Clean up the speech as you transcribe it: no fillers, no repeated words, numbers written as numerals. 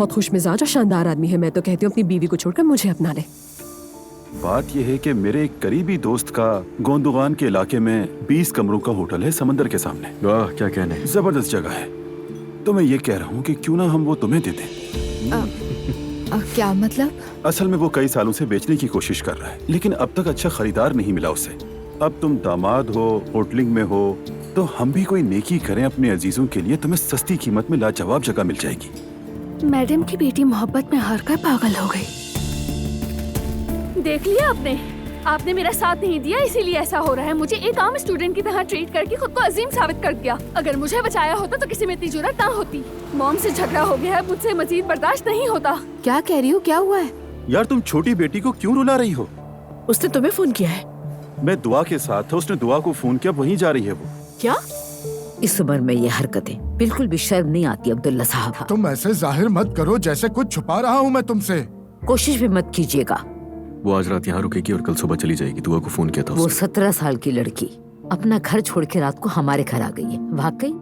बहुत खुश मिजाज और शानदार आदमी है। मैं तो कहती हूँ अपनी बीवी को छोड़कर मुझे अपना ले। बात यह है कि मेरे एक करीबी दोस्त का गोंदुगान के इलाके में 20 कमरों का होटल है, समंदर के सामने। वाह, क्या कहने। जबरदस्त जगह है। तो मैं ये कह रहा हूँ कि क्यों ना हम वो तुम्हें दे दें। क्या मतलब? असल में वो कई सालों से बेचने की कोशिश कर रहा है, लेकिन अब तक अच्छा खरीदार नहीं मिला उसे। अब तुम दामाद हो, होटलिंग में हो, तो हम भी कोई नेकी करें अपने अजीजों के लिए। तुम्हें सस्ती कीमत में लाजवाब जगह मिल जाएगी। मैडम की बेटी मोहब्बत में हार कर पागल हो गई। देख लिया आपने मेरा साथ नहीं दिया, इसीलिए ऐसा हो रहा है। मुझे एक आम स्टूडेंट की तरह ट्रीट करके खुद को अजीम साबित कर दिया। अगर मुझे बचाया होता तो किसी में इतनी जुर्रत ना होती। मॉम से झगड़ा हो गया है, मुझसे मजीद बर्दाश्त नहीं होता। क्या कह रही हो? क्या हुआ है? यार तुम छोटी बेटी को क्यों रुला रही हो? उसने तुम्हें फोन किया है? मैं दुआ के साथ था, उसने दुआ को फोन किया, वहीं जा रही है वो। क्या? इस उम्र में ये हरकतें बिल्कुल भी शर्म नहीं आती अब्दुल्ला साहब। तुम ऐसे जाहिर मत करो जैसे कुछ छुपा रहा हूँ मैं तुमसे। कोशिश भी मत कीजिएगा। वो आज रात यहाँ रुकेगी और कल सुबह चली जाएगी। दुआ को फोन किया था वो उसने। 17 साल की लड़की अपना घर छोड़ के रात को हमारे घर आ गई है। वाकई